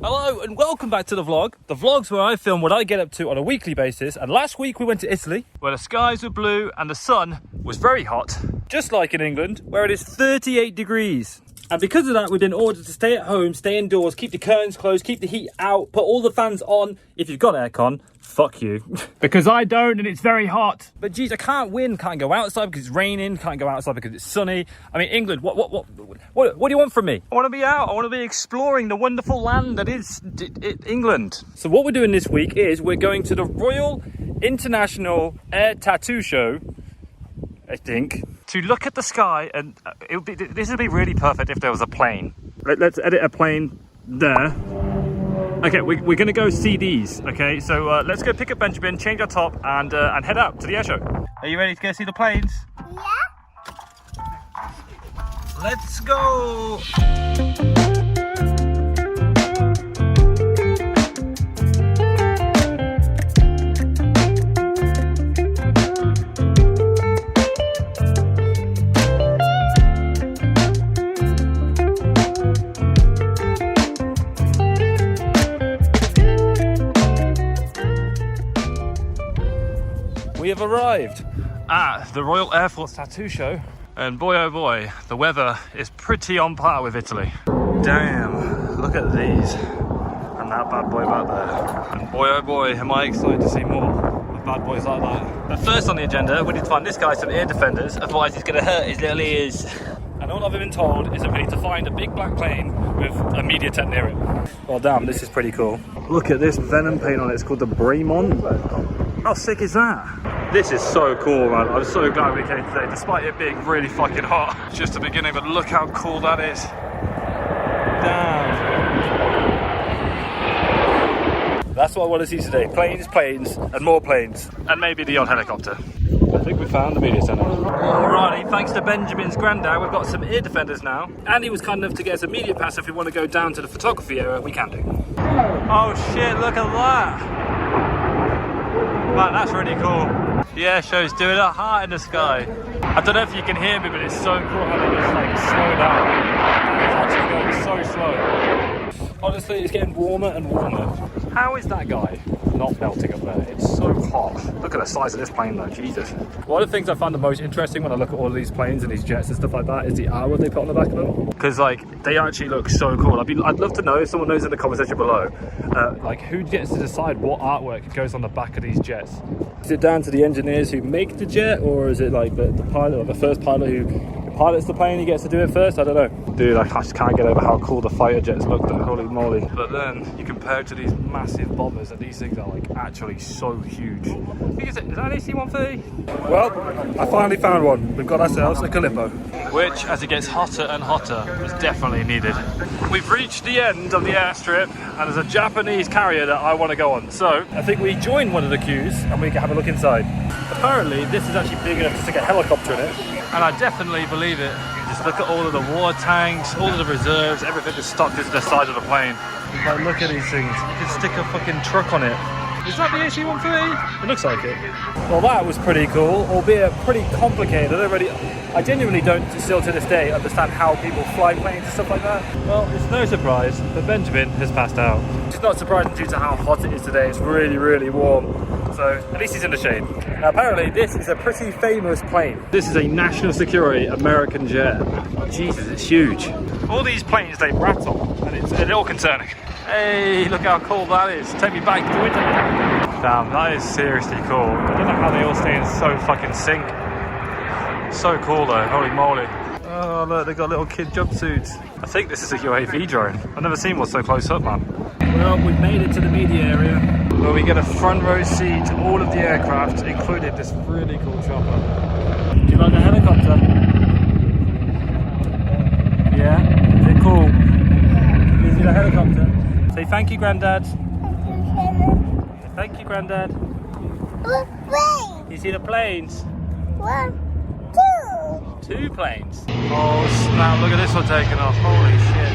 Hello and welcome back to the vlog. The vlog's where I film what I get up to on a weekly basis. And last week we went to Italy, where the skies were blue and the sun was very hot. Just like in England, where it is 38 degrees. And because of that, we've been ordered to stay at home, stay indoors, keep the curtains closed, keep the heat out, put all the fans on. If you've got aircon, fuck you. Because I don't and it's very hot. But geez, I can't win, can't go outside because it's raining, can't go outside because it's sunny. I mean, England, what do you want from me? I want to be out, I want to be exploring the wonderful land that is England. So what we're doing this week is we're going to the Royal International Air Tattoo Show, I think, to look at the sky, and this would be really perfect if there was a plane. Let's edit a plane there. Okay, we're gonna go see these. Okay, so let's go pick up Benjamin, change our top, and head out to the air show. Are you ready to go see the planes? Yeah. Let's go. We have arrived at the Royal Air Force Tattoo Show, and boy oh boy, the weather is pretty on par with Italy. Damn, look at these, and that bad boy back there. And boy oh boy, am I excited to see more of bad boys like that. But first on the agenda, we need to find this guy some ear defenders, otherwise he's going to hurt his little ears. And all I've been told is that we need to find a big black plane with a media tent near it. Well damn, this is pretty cool. Look at this Venom paint on it, it's called the Bremont. How sick is that? This is so cool, man. I'm so glad we came today, despite it being really fucking hot. It's just the beginning, but look how cool that is. Damn. That's what I want to see today. Planes, planes, and more planes. And maybe the odd helicopter. I think we found the media centre. Alrighty, thanks to Benjamin's granddad, we've got some ear defenders now. And he was kind enough to get us a media pass if we want to go down to the photography area, we can do. Oh shit, look at that. Man, that's really cool. The air show's doing a heart in the sky. I don't know if you can hear me, but it's so cool how they just like slow down. It's actually going so slow. Honestly, it's getting warmer and warmer. How is that guy not melting up there? It's so hot. Look at the size of this plane though, Jesus. One of the things I find the most interesting when I look at all of these planes and these jets and stuff like that is the artwork they put on the back of them. Because like, they actually look so cool. I'd love to know, if someone knows in the comment section below, like who gets to decide what artwork goes on the back of these jets? Is it down to the engineers who make the jet, or is it like the pilot, or the first pilot who pilots the plane, he gets to do it first? I don't know. Dude, I just can't get over how cool the fighter jets look though, holy moly. But then you compare it to these massive bombers, and these things are like actually so huge. Is that an AC-130? Well, I finally found one. We've got ourselves a Calippo. Which, as it gets hotter and hotter, was definitely needed. We've reached the end of the airstrip, and there's a Japanese carrier that I want to go on. So, I think we join one of the queues, and we can have a look inside. Apparently, this is actually big enough to stick a helicopter in it. And I definitely believe it. Just look at all of the water tanks, all of the reserves, everything that's stocked into the side of the plane. Like, look at these things. You can stick a fucking truck on it. Is that the AC-130? It looks like it. Well, that was pretty cool, albeit pretty complicated. I genuinely don't, still to this day, understand how people fly planes and stuff like that. Well, it's no surprise that Benjamin has passed out. It's not surprising due to how hot it is today. It's really, really warm. So, at least he's in the shade. Now, apparently, this is a pretty famous plane. This is a national security American jet. Jesus, it's huge. All these planes, they rattle, and it's a little concerning. Hey, look how cool that is. Take me back to Italy. Damn, that is seriously cool. I don't know how they all stay in so fucking sync. So cool though, holy moly. Oh look, they got little kid jumpsuits. I think this is a UAV drone. I've never seen one so close up, man. Well, we've made it to the media area, where we get a front row seat to all of the aircraft, including this really cool chopper. Do you like the helicopter? Yeah? Is it cool? You see the helicopter? Say thank you, Grandad. Thank you, Grandad. You see the planes? 1, 2. 2 planes. Oh snap, look at this one taking off. Holy shit.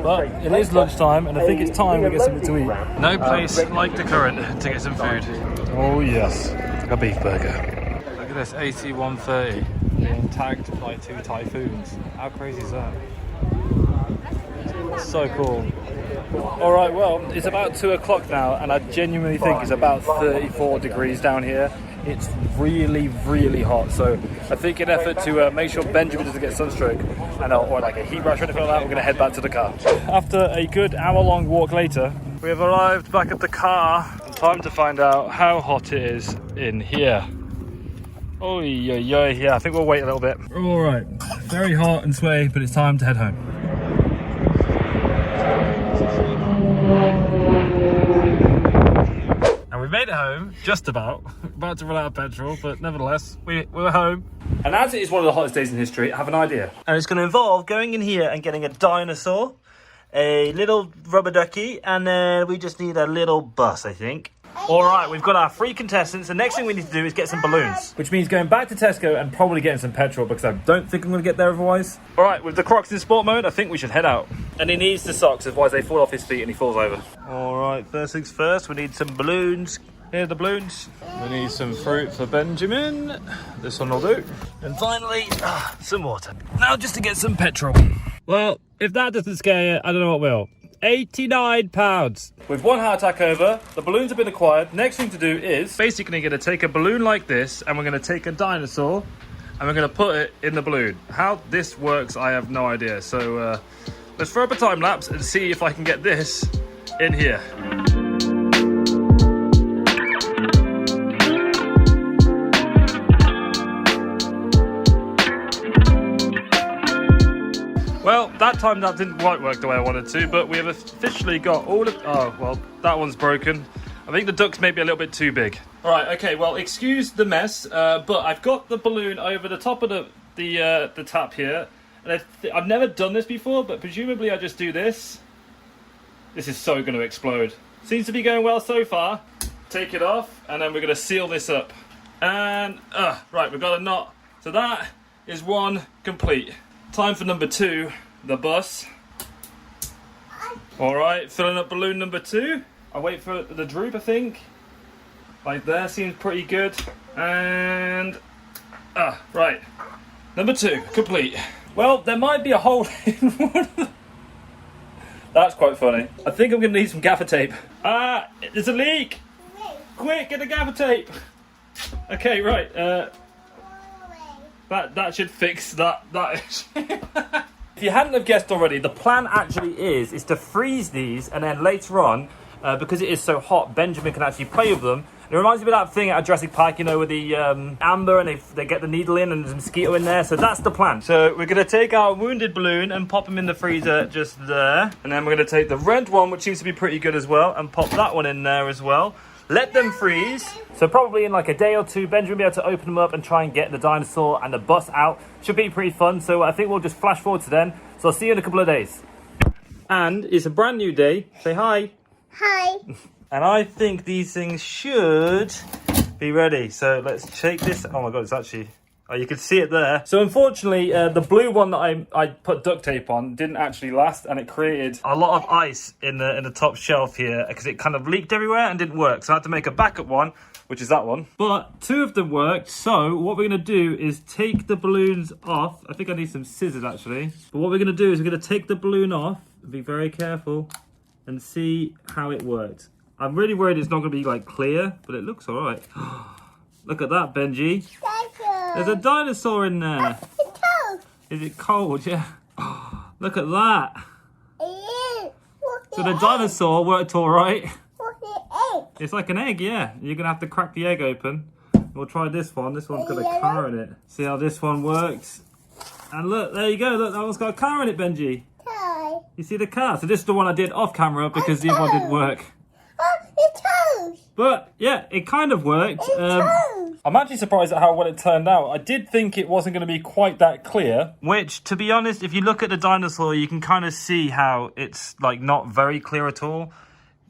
But it is lunchtime, and I think it's time we get something to eat. No place like the current to get some food. Oh yes, a beef burger. Look at this AC-130 being tagged by 2 typhoons. How crazy is that? So cool. All right, well, it's about 2 o'clock now, and I genuinely think it's about 34 degrees down here. It's really, really hot. So I think in effort to make sure Benjamin doesn't get sunstroke or like a heat rash or anything like that, we're going to head back to the car. After a good hour-long walk later, we have arrived back at the car. Time to find out how hot it is in here. Oh, yeah, I think we'll wait a little bit. All right, very hot and sweaty, but it's time to head home. And we made it home, just about to run out of petrol, but nevertheless, we're home. And as it is one of the hottest days in history, I have an idea. And it's going to involve going in here and getting a dinosaur, a little rubber ducky, and then we just need a little bus, I think. All right, we've got our 3 contestants. The next thing we need to do is get some balloons, which means going back to Tesco and probably getting some petrol because I don't think I'm going to get there otherwise. All right, with the Crocs in sport mode, I think we should head out. And he needs the socks, otherwise they fall off his feet and he falls over. All right, first things first, we need some balloons. Here are the balloons. We need some fruit for Benjamin. This one will do. And finally, some water. Now just to get some petrol. Well, if that doesn't scare you, I don't know what will. £89. With 1 heart attack over, the balloons have been acquired. Next thing to do is basically going to take a balloon like this and we're going to take a dinosaur and we're going to put it in the balloon. How this works, I have no idea. So let's throw up a time lapse and see if I can get this in here. Well, that time that didn't quite work the way I wanted to, but we have officially got all of... Oh, well, that one's broken. I think the duck's maybe a little bit too big. All right, okay, well, excuse the mess, but I've got the balloon over the top of the tap here. And I've never done this before, but presumably I just do this. This is so going to explode. Seems to be going well so far. Take it off, and then we're going to seal this up. And, right, we've got a knot. So that is 1 complete. Time for number 2, the bus. All right, filling up balloon number 2. I'll wait for the droop, I think. Like there, seems pretty good. And, right. Number 2, complete. Well, there might be a hole in one. That's quite funny. I think I'm going to need some gaffer tape. There's a leak. Quick, get the gaffer tape. Okay, right. That should fix that issue. If you hadn't have guessed already, the plan actually is to freeze these, and then later on, because it is so hot, Benjamin can actually play with them. It reminds me of that thing at Jurassic Park, you know, with the amber, and they get the needle in and there's a mosquito in there. So that's the plan. So we're going to take our wounded balloon and pop him in the freezer just there. And then we're going to take the red one, which seems to be pretty good as well, and pop that one in there as well. Let them freeze. So probably in like a day or 2, Benjamin will be able to open them up and try and get the dinosaur and the bus out. Should be pretty fun. So I think we'll just flash forward to then. So I'll see you in a couple of days. And it's a brand new day. Say hi. Hi. And I think these things should be ready. So let's take this. Oh my God, it's actually... Oh, you can see it there. So unfortunately, the blue one that I put duct tape on didn't actually last, and it created a lot of ice in the top shelf here because it kind of leaked everywhere and didn't work. So I had to make a backup one, which is that one. But 2 of them worked. So what we're going to do is take the balloons off. I think I need some scissors actually. But what we're going to do is we're going to take the balloon off, be very careful, and see how it worked. I'm really worried it's not going to be like clear, but it looks all right. Look at that, Benji. There's a dinosaur in there. It's cold. Is it cold? Yeah. Look at that. So the dinosaur worked all right. It's like an egg, yeah. You're going to have to crack the egg open. We'll try this one. This one's got a car in it. See how this one works? And look, there you go. Look, that one's got a car in it, Benji. You see the car? So this is the one I did off camera because the other one didn't work. But yeah, it kind of worked. I'm actually surprised at how well it turned out. I did think it wasn't going to be quite that clear. Which, to be honest, if you look at the dinosaur, you can kind of see how it's like not very clear at all.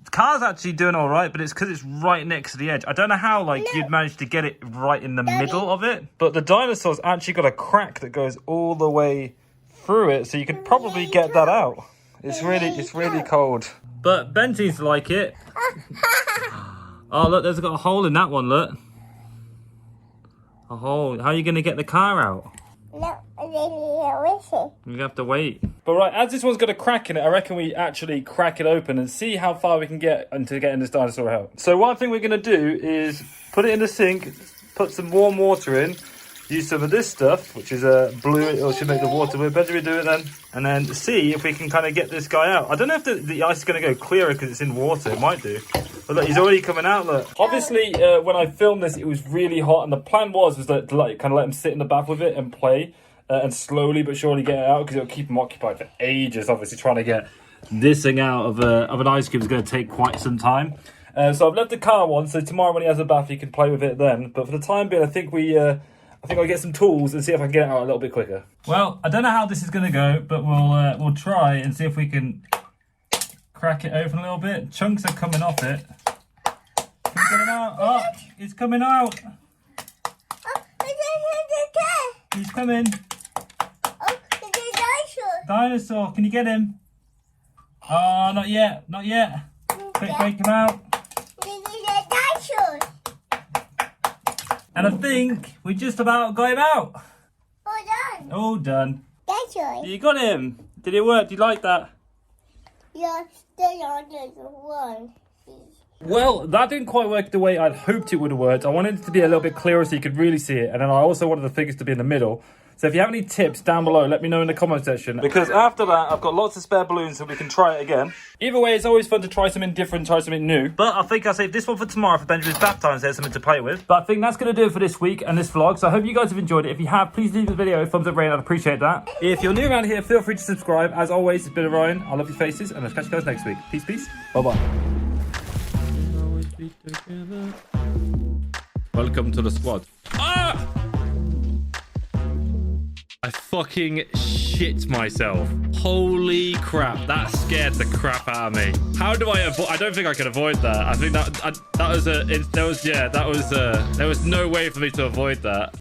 The car's actually doing all right, but it's because it's right next to the edge. I don't know how you'd managed to get it right in the middle of it. But the dinosaur's actually got a crack that goes all the way through it, so you could probably get that out. It's really cold. But Ben seems to like it. Oh, look, there's got a hole in that one, look. A hole. How are you going to get the car out? No, You have to wait. But right, as this one's got a crack in it, I reckon we actually crack it open and see how far we can get into getting this dinosaur out. So one thing we're going to do is put it in the sink, put some warm water in, use some of this stuff, which is blue, it should make the water blue. Better we do it then. And then see if we can kind of get this guy out. I don't know if the ice is going to go clearer because it's in water. It might do. But look, he's already coming out, look. Obviously, when I filmed this, it was really hot. And the plan was to like, kind of let him sit in the bath with it and play. And slowly but surely get it out because it'll keep him occupied for ages. Obviously, trying to get this thing out of an ice cube is going to take quite some time. So I've left the car one, so tomorrow when he has a bath, he can play with it then. But for the time being, I think I'll get some tools and see if I can get it out a little bit quicker. Well, I don't know how this is going to go, but we'll try and see if we can crack it open a little bit. Chunks are coming off it. Can we get it out? Oh, it's coming out. He's coming. Dinosaur, can you get him? Oh, not yet, not yet. Quick, break him out. And I think we just about got him out. All done. All done. Dinosaur. You got him. Did it work? Did you like that? You're still on the one. Well, that didn't quite work the way I'd hoped it would have worked. I wanted it to be a little bit clearer so you could really see it. And then I also wanted the figures to be in the middle. So if you have any tips down below, let me know in the comment section. Because after that, I've got lots of spare balloons so we can try it again. Either way, it's always fun to try something different, try something new. But I think I'll save this one for tomorrow for Benjamin's bath time so there's something to play with. But I think that's going to do it for this week and this vlog. So I hope you guys have enjoyed it. If you have, please leave the video a thumbs up rating. I'd appreciate that. If you're new around here, feel free to subscribe. As always, it's been Orion. I love your faces and I'll catch you guys next week. Peace, peace. Bye-bye. Welcome to the squad. Ah! I fucking shit myself. Holy crap, that scared the crap out of me. How do I avoid? I don't think I can avoid that. I think that was there was no way for me to avoid that.